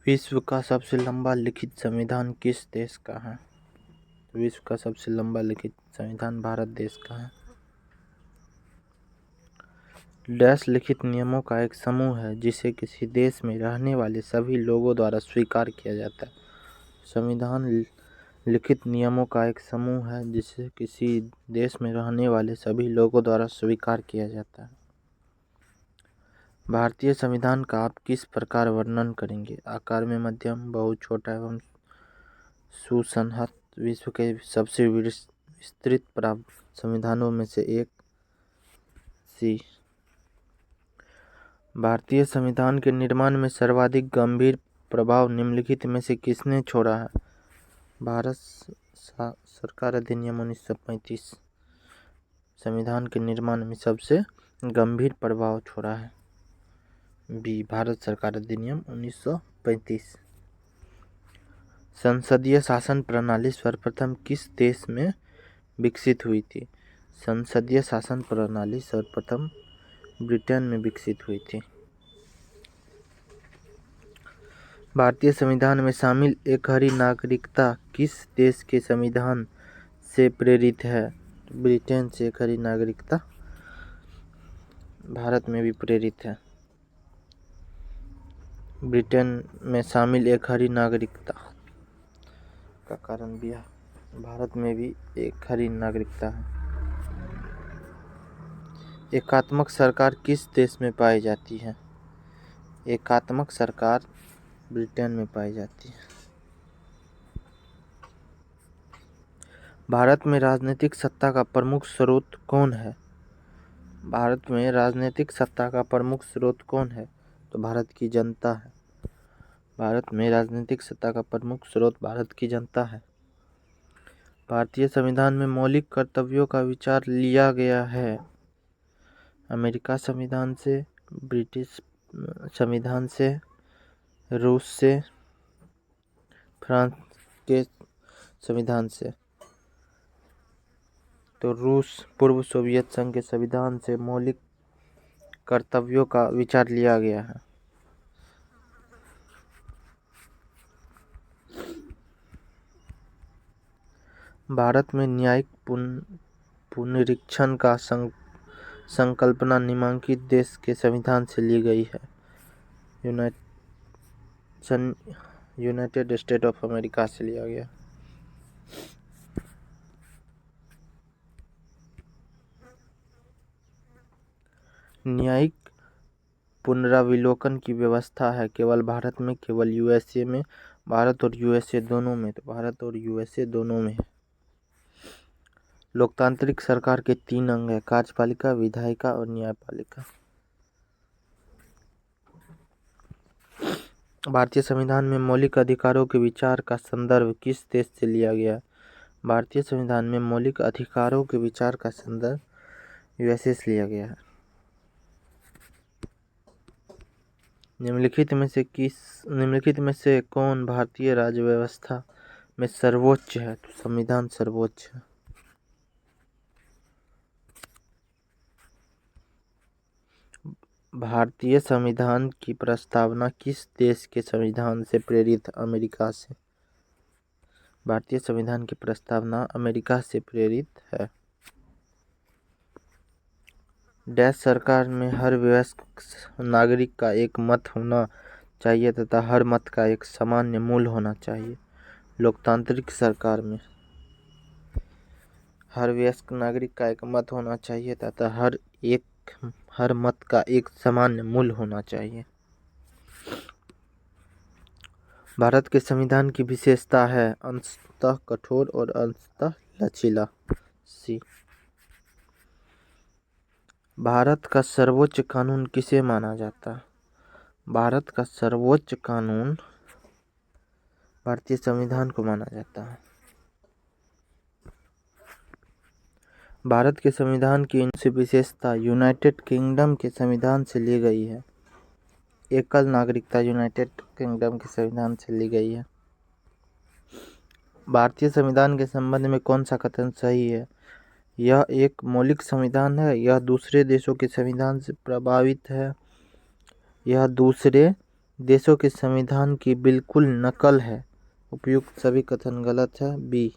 विश्व का सबसे लंबा लिखित संविधान किस देश का है? विश्व का सबसे लंबा लिखित संविधान भारत देश का है। डैश लिखित नियमों का एक समूह है जिसे किसी देश में रहने वाले सभी लोगों द्वारा स्वीकार किया जाता है। संविधान लिखित नियमों का एक समूह है जिसे किसी देश में रहने वाले सभी लोगों द्वारा स्वीकार किया जाता है। भारतीय संविधान का आप किस प्रकार वर्णन करेंगे? आकार में मध्यम, बहुत छोटा एवं सुसंहत, विश्व के सबसे विस्तृत संविधानों में से एक। सी। भारतीय संविधान के निर्माण में सर्वाधिक गंभीर प्रभाव निम्नलिखित में से किसने छोड़ा है? भारत सरकार अधिनियम 1935 संविधान के निर्माण में सबसे गंभीर प्रभाव छोड़ा है। बी। भारत सरकार अधिनियम 1935। संसदीय शासन प्रणाली सर्वप्रथम किस देश में विकसित हुई थी? संसदीय शासन प्रणाली सर्वप्रथम ब्रिटेन में विकसित हुई थी। भारतीय संविधान में शामिल एक हरी नागरिकता किस देश के संविधान से प्रेरित है? ब्रिटेन से एक हरी नागरिकता भारत में भी प्रेरित है। ब्रिटेन में शामिल एक हरी नागरिकता का कारण भी है। भारत में भी एक हरी नागरिकता है। एकात्मक सरकार किस देश में पाई जाती है? एकात्मक सरकार ब्रिटेन में पाई जाती है। भारत में राजनीतिक सत्ता का प्रमुख स्रोत कौन है? भारत में राजनीतिक सत्ता का प्रमुख स्रोत कौन है? तो भारत की जनता है। भारत में राजनीतिक सत्ता का प्रमुख स्रोत भारत की जनता है। भारतीय संविधान में मौलिक कर्तव्यों का विचार लिया गया है। अमेरिका संविधान से, ब्रिटिश संविधान से, रूस से, फ्रांस के संविधान से। तो रूस पूर्व सोवियत संघ के संविधान से मौलिक कर्तव्यों का विचार लिया गया है। भारत में न्यायिक पुनरीक्षण का संकल्पना निम्नलिखित देश के संविधान से ली गई है। यूनाइटेड स्टेट ऑफ अमेरिका से लिया गया। न्यायिक पुनराविलोकन की व्यवस्था है केवल भारत में, केवल यूएसए में, भारत और यूएसए दोनों में? तो भारत और यूएसए दोनों में है। लोकतांत्रिक सरकार के 3 अंग है: कार्यपालिका, विधायिका और न्यायपालिका। भारतीय संविधान में मौलिक अधिकारों के विचार का संदर्भ किस देश से लिया गया? भारतीय संविधान में मौलिक अधिकारों के विचार का संदर्भ यूएसए से लिया गया है। निम्नलिखित में से कौन भारतीय राज्य व्यवस्था में सर्वोच्च है? तो संविधान सर्वोच्च है। भारतीय संविधान की प्रस्तावना किस देश के संविधान से प्रेरित? अमेरिका से। भारतीय संविधान की प्रस्तावना अमेरिका से प्रेरित है। डैश सरकार में हर वयस्क नागरिक का एक मत होना चाहिए तथा हर मत का एक सामान्य मूल्य होना चाहिए। लोकतांत्रिक सरकार में हर वयस्क नागरिक का एक मत होना चाहिए तथा हर मत का एक सामान्य मूल्य होना चाहिए। भारत के संविधान की विशेषता है अंशतः कठोर और अंशतः लचीला। सी। भारत का सर्वोच्च कानून किसे माना जाता है? भारत का सर्वोच्च कानून भारतीय संविधान को माना जाता है। भारत के संविधान की विशेषता यूनाइटेड किंगडम के संविधान से ली गई है। एकल नागरिकता यूनाइटेड किंगडम के संविधान से ली गई है। भारतीय संविधान के संबंध में कौन सा कथन सही है? यह एक मौलिक संविधान है, यह दूसरे देशों के संविधान से प्रभावित है, यह दूसरे देशों के संविधान की बिल्कुल नकल है। उपयुक्त सभी कथन गलत है। बी,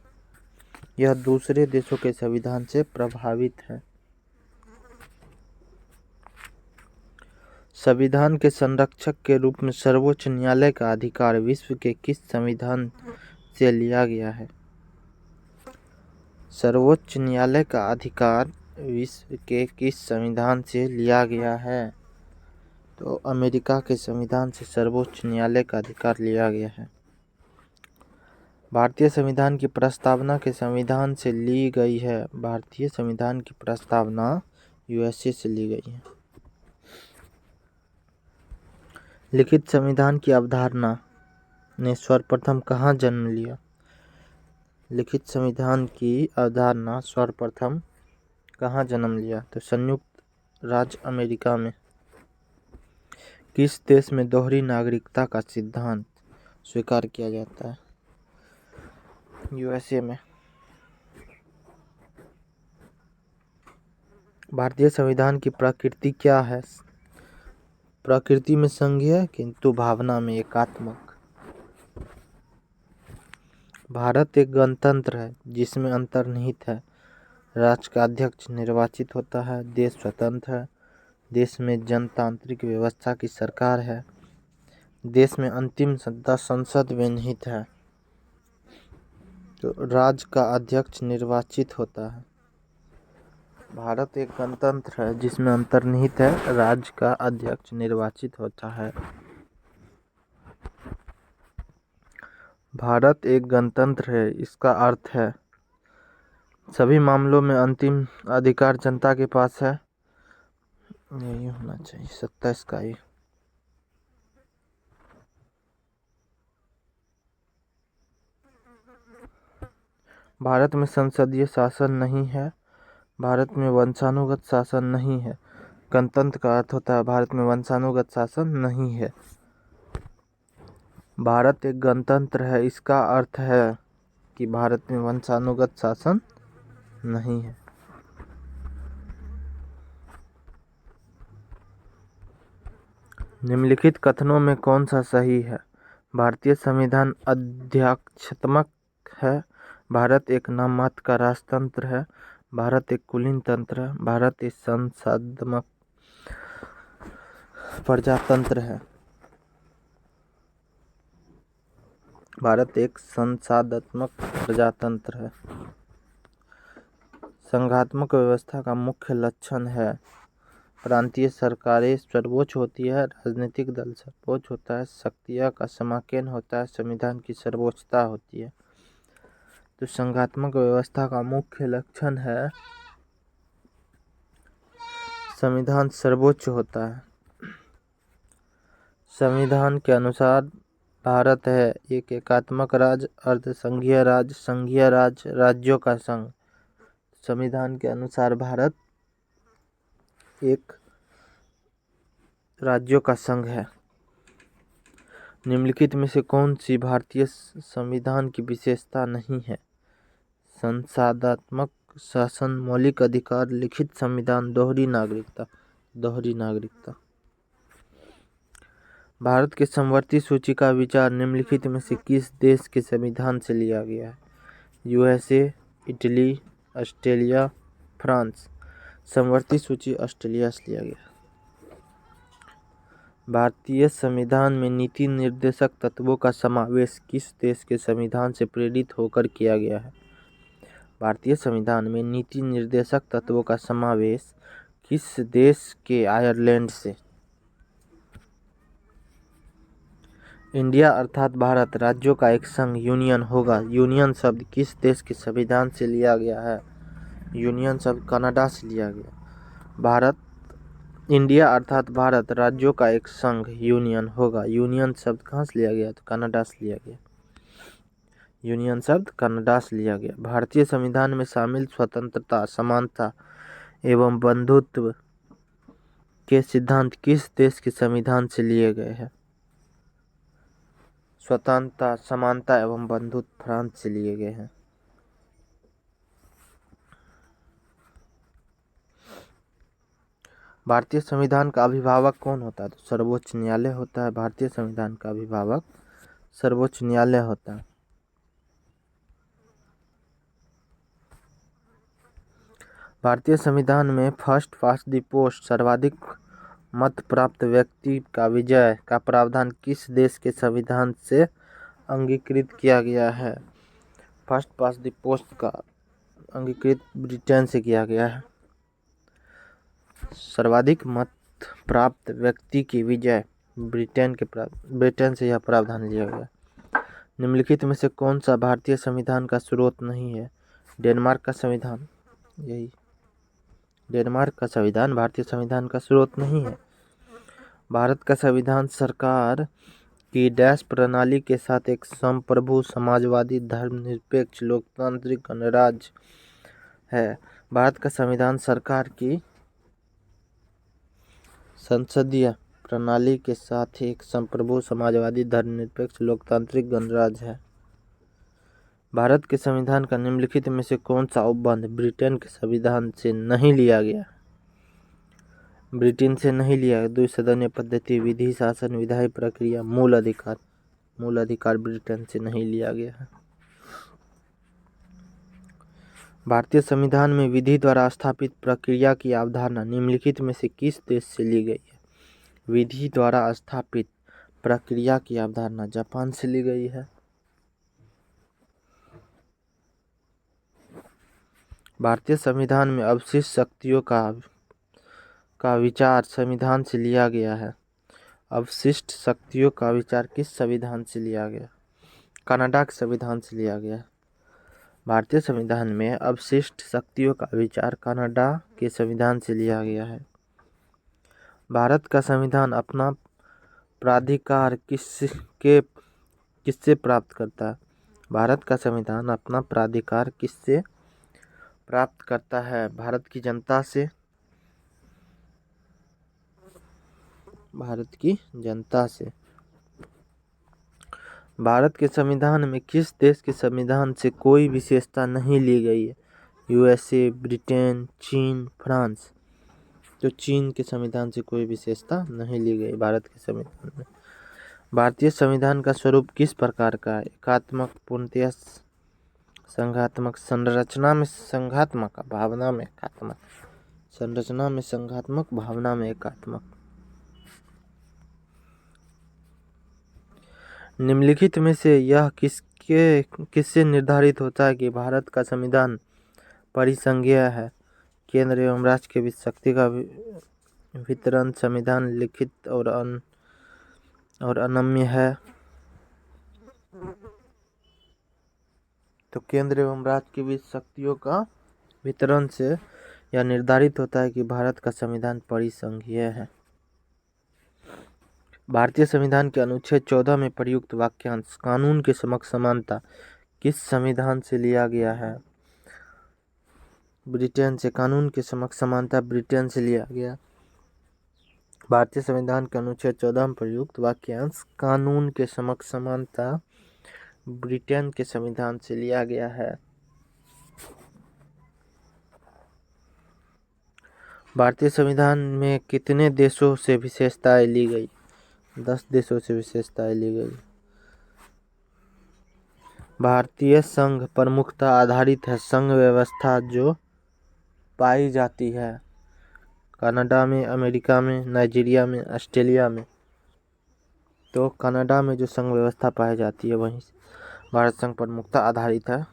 यह दूसरे देशों के संविधान से प्रभावित है। संविधान के संरक्षक के रूप में सर्वोच्च न्यायालय का अधिकार विश्व के किस संविधान से लिया गया है? सर्वोच्च न्यायालय का अधिकार विश्व के किस संविधान से लिया गया है? तो अमेरिका के संविधान से सर्वोच्च न्यायालय का अधिकार लिया गया है। भारतीय संविधान की प्रस्तावना के संविधान से ली गई है। भारतीय संविधान की प्रस्तावना यूएसए से ली गई है। लिखित संविधान की अवधारणा ने सर्वप्रथम कहाँ जन्म लिया? लिखित संविधान की अवधारणा सर्वप्रथम कहाँ जन्म लिया? तो संयुक्त राज्य अमेरिका में। किस देश में दोहरी नागरिकता का सिद्धांत स्वीकार किया जाता है? यूएसए में। भारतीय संविधान की प्रकृति क्या है? प्रकृति में संघीय किंतु भावना में एकात्मक। भारत एक गणतंत्र है जिसमें अंतर्निहित है राष्ट्र का अध्यक्ष निर्वाचित होता है, देश स्वतंत्र है, देश में जनतांत्रिक व्यवस्था की सरकार है, देश में अंतिम सत्ता संसद में निहित है। तो राज्य का अध्यक्ष निर्वाचित होता है। भारत एक गणतंत्र है जिसमें अंतर्निहित है राज्य का अध्यक्ष निर्वाचित होता है। भारत एक गणतंत्र है, इसका अर्थ है सभी मामलों में अंतिम अधिकार जनता के पास है। यही होना चाहिए 27 का ही। भारत में संसदीय शासन नहीं है। भारत में वंशानुगत शासन नहीं है। गणतंत्र का अर्थ होता है भारत में वंशानुगत शासन नहीं है। भारत एक गणतंत्र है, इसका अर्थ है कि भारत में वंशानुगत शासन नहीं है। निम्नलिखित कथनों में कौन सा सही है? भारतीय संविधान अध्यात्मक है। भारत एक नाममात्र का राजतंत्र है। भारत एक कुलीन तंत्र है। भारत एक संसदात्मक प्रजातंत्र है। भारत एक संसदात्मक प्रजातंत्र है। संघात्मक व्यवस्था का मुख्य लक्षण है प्रांतीय सरकारें सर्वोच्च होती है, राजनीतिक दल सर्वोच्च होता है, शक्तियों का समाकलन होता है, संविधान की सर्वोच्चता होती है। तो संघात्मक व्यवस्था का मुख्य लक्षण है संविधान सर्वोच्च होता है। संविधान के अनुसार भारत है एक एकात्मक राज्य, अर्धसंघीय राज्य, संघीय राज्य, राज्यों का संघ। संविधान के अनुसार भारत एक राज्यों का संघ है। निम्नलिखित में से कौन सी भारतीय संविधान की विशेषता नहीं है? संसदात्मक शासन, मौलिक अधिकार, लिखित संविधान, दोहरी नागरिकता। दोहरी नागरिकता। भारत के समवर्ती सूची का विचार निम्नलिखित में से किस देश के संविधान से लिया गया है? USA, Italy, Australia, France. समवर्ती सूची ऑस्ट्रेलिया से लिया गया। भारतीय संविधान में नीति निर्देशक तत्वों का समावेश किस देश के संविधान से प्रेरित होकर किया गया है? भारतीय संविधान में नीति निर्देशक तत्वों का समावेश किस देश के आयरलैंड से? इंडिया अर्थात भारत राज्यों का एक संघ यूनियन होगा। यूनियन शब्द किस देश के संविधान से लिया गया है? यूनियन शब्द कनाडा से लिया गया। भारत इंडिया अर्थात भारत राज्यों का एक संघ यूनियन होगा। यूनियन शब्द कहाँ से लिया गया? तो कनाडा से लिया गया। यूनियन शब्द कनाडा से लिया गया। भारतीय संविधान में शामिल स्वतंत्रता, समानता एवं बंधुत्व के सिद्धांत किस देश के संविधान से लिए गए हैं? स्वतंत्रता, समानता एवं बंधुत्व फ्रांस से लिए गए हैं। भारतीय संविधान का अभिभावक कौन होता है? तो सर्वोच्च न्यायालय होता है। भारतीय संविधान का अभिभावक सर्वोच्च न्यायालय होता है। भारतीय संविधान में फर्स्ट पास्ट द पोस्ट सर्वाधिक मत प्राप्त व्यक्ति का विजय का प्रावधान किस देश के संविधान से अंगीकृत किया गया है? फर्स्ट पास्ट द पोस्ट का अंगीकृत ब्रिटेन से किया गया है। सर्वाधिक मत प्राप्त व्यक्ति की विजय ब्रिटेन से यह प्रावधान लिया गया। निम्नलिखित में से कौन सा भारतीय संविधान का स्रोत नहीं है? डेनमार्क का संविधान। यही डेनमार्क का संविधान भारतीय संविधान का स्रोत नहीं है। भारत का संविधान सरकार की डैश प्रणाली के साथ एक संप्रभु समाजवादी धर्मनिरपेक्ष लोकतांत्रिक गणराज्य है। भारत का संविधान सरकार की संसदीय प्रणाली के साथ एक संप्रभु समाजवादी धर्मनिरपेक्ष लोकतांत्रिक गणराज्य है। भारत के संविधान का निम्नलिखित में से कौन सा उपबंध ब्रिटेन के संविधान से नहीं लिया गया? ब्रिटेन से नहीं लिया गया। द्विसदनीय पद्धति, विधि शासन, विधायी प्रक्रिया, मूल अधिकार ब्रिटेन से नहीं लिया गया है। भारतीय संविधान में विधि द्वारा स्थापित प्रक्रिया की अवधारणा निम्नलिखित में से किस देश से ली गई है? विधि द्वारा स्थापित प्रक्रिया की अवधारणा जापान से ली गई है। भारतीय संविधान में अवशिष्ट शक्तियों का विचार संविधान से लिया गया है। अवशिष्ट शक्तियों का विचार किस संविधान से लिया गया? कनाडा के संविधान से लिया गया। भारतीय संविधान में अवशिष्ट शक्तियों का विचार कनाडा के संविधान से लिया गया है। भारत का संविधान अपना प्राधिकार किससे प्राप्त करता है? भारत का संविधान अपना प्राधिकार किससे प्राप्त करता है? भारत की जनता से। भारत की जनता से। भारत के संविधान में किस देश के संविधान से कोई विशेषता नहीं ली गई है? यूएसए, ब्रिटेन, चीन, फ्रांस। तो चीन के संविधान से कोई विशेषता नहीं ली गई भारत के संविधान में। भारतीय संविधान का स्वरूप किस प्रकार का है? एकात्मक, पूर्णतया संघात्मक, संरचना में संघात्मक, भावना में एकात्मक। संरचना में संघात्मक, भावना में एकात्मक। निम्नलिखित में से यह किससे निर्धारित होता है कि भारत का संविधान परिसंघीय है? केंद्र एवं राज्य के बीच शक्ति का वितरण संविधान लिखित और अनम्य है। तो केंद्र एवं राज्य के बीच शक्तियों का वितरण से यह निर्धारित होता है कि भारत का संविधान परिसंघीय है। भारतीय संविधान के अनुच्छेद 14 में प्रयुक्त वाक्यांश कानून के समक्ष समानता किस संविधान से लिया गया है? ब्रिटेन से। कानून के समक्ष समानता ब्रिटेन से लिया गया। भारतीय संविधान के अनुच्छेद 14 में प्रयुक्त वाक्यांश कानून के समक्ष समानता ब्रिटेन के संविधान से लिया गया है। भारतीय संविधान में कितने देशों से विशेषताएं ली गई? 10 देशों से विशेषताएं ली गई। भारतीय संघ प्रमुखता आधारित है। संघ व्यवस्था जो पाई जाती है कनाडा में, अमेरिका में, नाइजीरिया में, ऑस्ट्रेलिया में। तो कनाडा में जो संघ व्यवस्था पाई जाती है वहीं भारत संघ प्रमुखता आधारित है।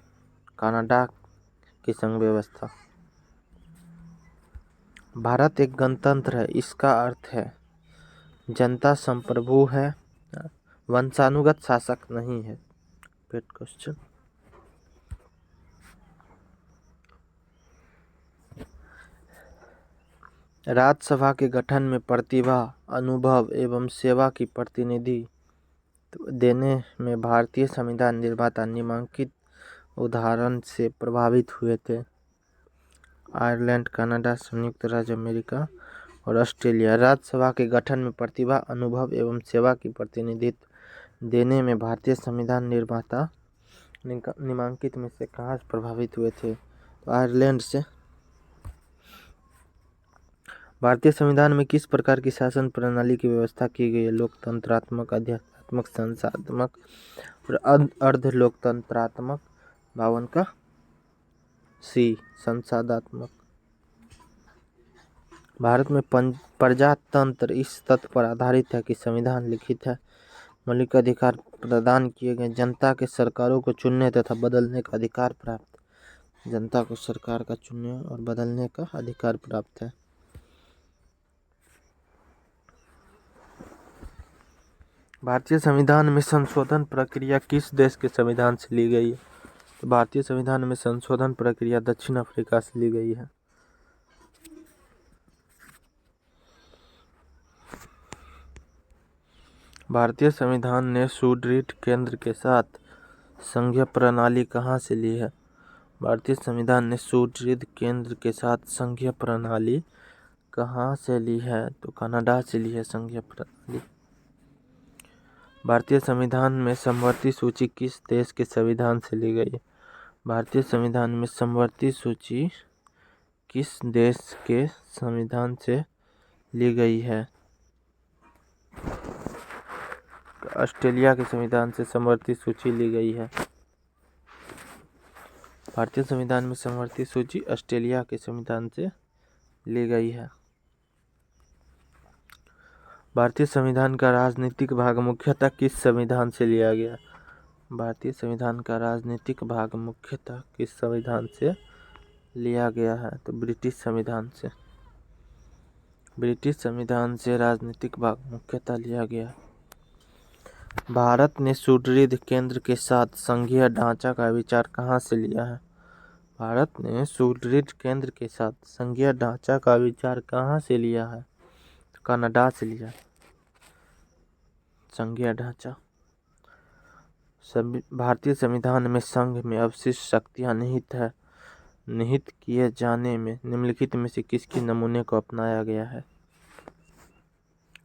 कनाडा की संघ व्यवस्था। भारत एक गणतंत्र है, इसका अर्थ है जनता संप्रभु है, वंशानुगत शासक नहीं है। पेट क्वेश्चन। राज्यसभा के गठन में प्रतिभा, अनुभव एवं सेवा की प्रतिनिधि देने में भारतीय संविधान निर्माता निम्नलिखित उदाहरण से प्रभावित हुए थे? आयरलैंड, कनाडा, संयुक्त राज्य अमेरिका और ऑस्ट्रेलिया। राज्यसभा के गठन में प्रतिभा, अनुभव एवं सेवा की प्रतिनिधित्व देने में भारतीय संविधान निर्माता निम्नलिखित में से कहाँ से प्रभावित हुए थे? तो आयरलैंड से। भारतीय संविधान में किस प्रकार की शासन प्रणाली की व्यवस्था की गई है? लोकतंत्रात्मक, आध्यात्मिक, संसदात्मक और अर्ध लोकतंत्रात्मक। 52 का सी, संसदात्मक। भारत में प्रजातंत्र इस तथ्य पर आधारित है कि संविधान लिखित है, मौलिक अधिकार प्रदान किए गए, जनता के सरकारों को चुनने तथा बदलने का अधिकार प्राप्त। जनता को सरकार का चुनने और बदलने का अधिकार प्राप्त है। भारतीय संविधान में संशोधन प्रक्रिया किस देश के संविधान से ली गई है? तो भारतीय संविधान में संशोधन प्रक्रिया दक्षिण अफ्रीका से ली गई है। भारतीय संविधान ने सुदृढ़ केंद्र के साथ संघीय प्रणाली कहाँ से ली है? भारतीय संविधान ने सुदृढ़ केंद्र के साथ संघीय प्रणाली कहाँ से ली है? तो कनाडा से ली है संघीय प्रणाली। भारतीय संविधान में समवर्ती सूची किस देश के संविधान से ली गई है? भारतीय संविधान में समवर्ती सूची किस देश के संविधान से ली गई है? ऑस्ट्रेलिया के संविधान से समवर्ती सूची ली गई है। भारतीय संविधान में समवर्ती सूची ऑस्ट्रेलिया के संविधान से ली गई है। भारतीय संविधान का राजनीतिक भाग मुख्यतः किस संविधान से लिया गया? भारतीय संविधान का राजनीतिक भाग मुख्यतः किस संविधान से लिया गया है? तो ब्रिटिश संविधान से। ब्रिटिश संविधान से राजनीतिक भाग मुख्यतः लिया गया। भारत ने सुदृढ़ केंद्र के साथ संघीय ढांचा का विचार कहाँ से लिया है? भारत ने सुदृढ़ केंद्र के साथ संघीय ढांचा का विचार कहाँ से लिया है? तो कनाडा से लिया संघीय ढांचा। भारतीय संविधान में संघ में अवशिष्ट शक्तियाँ निहित किए जाने में निम्नलिखित में से किसके नमूने को अपनाया गया है?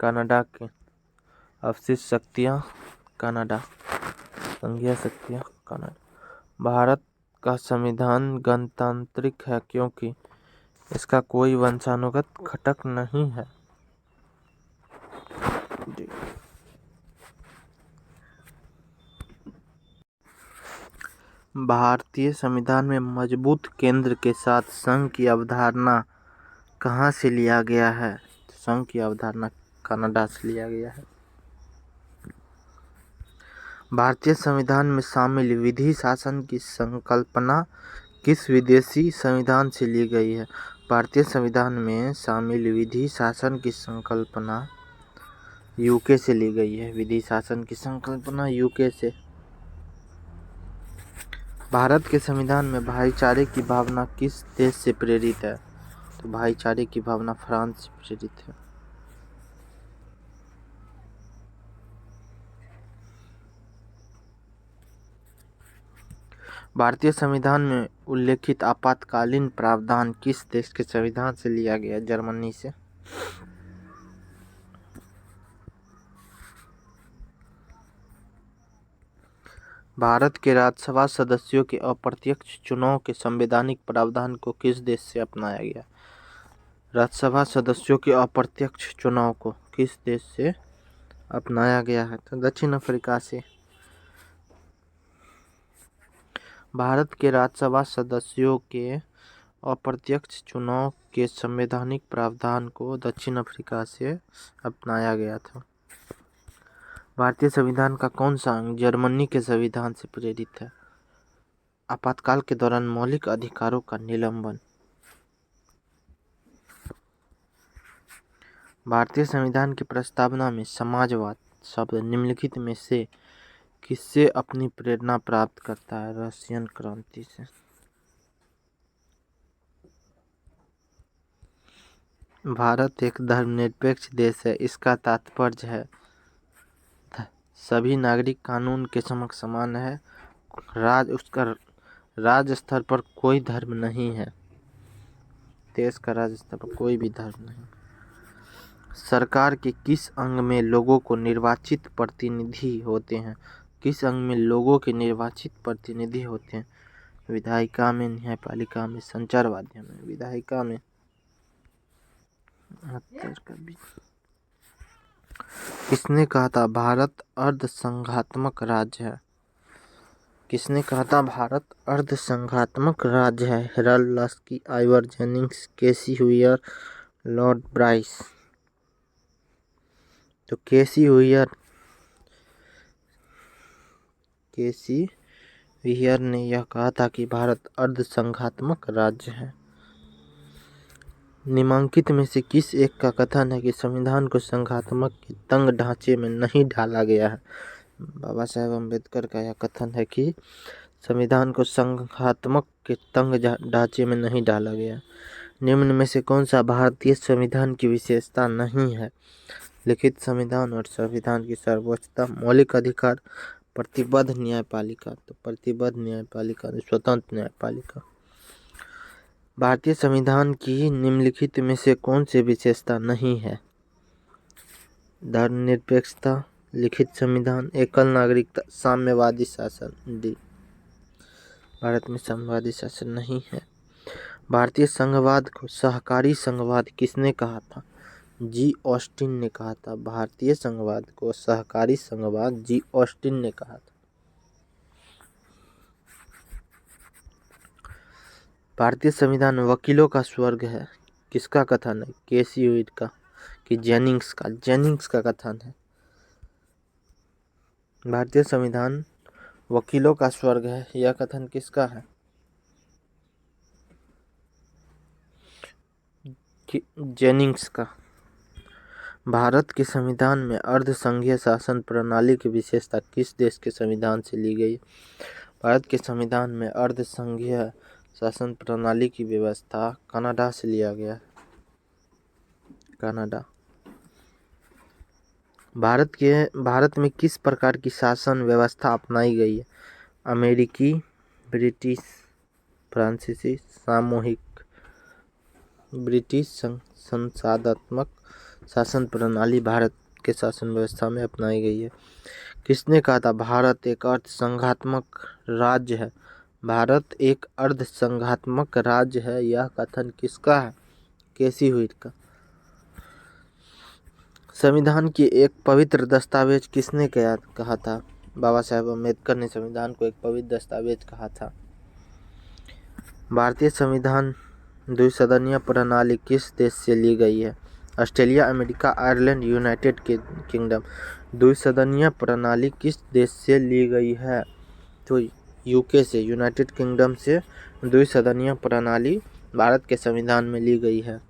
कनाडा के अवशिष्ट शक्तियाँ, कनाडा। संघीय शक्तियाँ, कनाडा। भारत का संविधान गणतांत्रिक है क्योंकि इसका कोई वंशानुगत घटक नहीं है। भारतीय संविधान में मजबूत केंद्र के साथ संघ की अवधारणा कहाँ से लिया गया है? संघ की अवधारणा कनाडा से लिया गया है। भारतीय संविधान में शामिल विधि शासन की संकल्पना किस विदेशी संविधान से ली गई है? भारतीय संविधान में शामिल विधि शासन की संकल्पना यूके से ली गई है। विधि शासन की संकल्पना यूके से। भारत के संविधान में भाईचारे की भावना किस देश से प्रेरित है? तो भाईचारे की भावना फ्रांस से प्रेरित है। भारतीय संविधान में उल्लेखित आपातकालीन प्रावधान किस देश के संविधान से लिया गया? जर्मनी से। भारत के राज्यसभा सदस्यों के अप्रत्यक्ष चुनाव के संवैधानिक प्रावधान को किस देश से अपनाया गया? राज्यसभा सदस्यों के अप्रत्यक्ष चुनाव को किस देश से अपनाया गया है? तो दक्षिण अफ्रीका से। भारत के राज्यसभा सदस्यों के अप्रत्यक्ष चुनाव के संवैधानिक प्रावधान को दक्षिण अफ्रीका से अपनाया गया था। भारतीय संविधान का कौन सा अंग जर्मनी के संविधान से प्रेरित है? आपातकाल के दौरान मौलिक अधिकारों का निलंबन। भारतीय संविधान की प्रस्तावना में समाजवाद शब्द निम्नलिखित में से किससे अपनी प्रेरणा प्राप्त करता है? रशियन क्रांति से। भारत एक धर्मनिरपेक्ष देश है। इसका तात्पर्य है सभी नागरिक कानून के समक्ष समान है। राज्य स्तर पर कोई धर्म नहीं है। देश का राज्य स्तर पर कोई भी धर्म नहीं। सरकार के किस अंग में लोगों को निर्वाचित प्रतिनिधि होते हैं? किस अंग में लोगों के निर्वाचित प्रतिनिधि होते हैं? विधायिका में, न्यायपालिका में, संचार माध्यम में। विधायिका में। किसने कहा था भारत अर्धसंघात्मक राज्य है? किसने कहा था भारत अर्धसंघात्मक राज्य है? हेरल्ड लास्की, आइवर जेनिंग्स, केसी हुइयर, लॉर्ड ब्राइस। तो केसी हुइयर ने यह कहा था कि भारत अर्धसंघात्मक राज्य है। निम्नलिखित में से किस एक का कथन है कि संविधान को संघात्मक के तंग ढांचे में नहीं ढाला गया है? बाबा साहेब अम्बेडकर का यह कथन है कि संविधान को संघात्मक के तंग ढांचे में नहीं डाला गया। निम्न में से कौन सा भारतीय संविधान की विशेषता नहीं है? लिखित संविधान और संविधान की सर्वोच्चता, मौलिक अधिकार, प्रतिबद्ध न्यायपालिका। तो प्रतिबद्ध न्यायपालिका, स्वतंत्र न्यायपालिका। भारतीय संविधान की निम्नलिखित में से कौन सी विशेषता नहीं है? धर्मनिरपेक्षता, लिखित संविधान, एकल नागरिकता, साम्यवादी शासन। डी, भारत में साम्यवादी शासन नहीं है। भारतीय संघवाद को सहकारी संघवाद किसने कहा था? जी ऑस्टिन ने कहा था। भारतीय संघवाद को सहकारी संघवाद जी ऑस्टिन ने कहा था। भारतीय संविधान वकीलों का स्वर्ग है, किसका कथन है? केसी हुइयर का कि जेनिंग्स का? जेनिंग्स का कथन है। भारतीय संविधान वकीलों का स्वर्ग है, यह कथन किसका है? जेनिंग्स का। भारत के संविधान में अर्धसंघीय शासन प्रणाली की विशेषता किस देश के संविधान से ली गई? भारत के संविधान में अर्धसंघीय शासन प्रणाली की व्यवस्था कनाडा से लिया गया। कनाडा। भारत में किस प्रकार की शासन व्यवस्था अपनाई गई है? अमेरिकी, ब्रिटिश, फ्रांसीसी, सामूहिक। ब्रिटिश संसदात्मक शासन प्रणाली भारत के शासन व्यवस्था में अपनाई गई है। किसने कहा था भारत एक अर्धसंघात्मक राज्य है? भारत एक अर्धसंघात्मक राज्य है, यह कथन किसका है? केसी हुइयर का। संविधान की एक पवित्र दस्तावेज किसने कहा था? बाबा साहेब अम्बेडकर ने संविधान को एक पवित्र दस्तावेज कहा था। भारतीय संविधान द्विसदनीय प्रणाली किस देश से ली गई है? Australia, America, Ireland, United Kingdom. द्विसदनीय प्रणाली किस देश से ली गई है? तो यूके से, यूनाइटेड किंगडम से द्विसदनीय प्रणाली भारत के संविधान में ली गई है।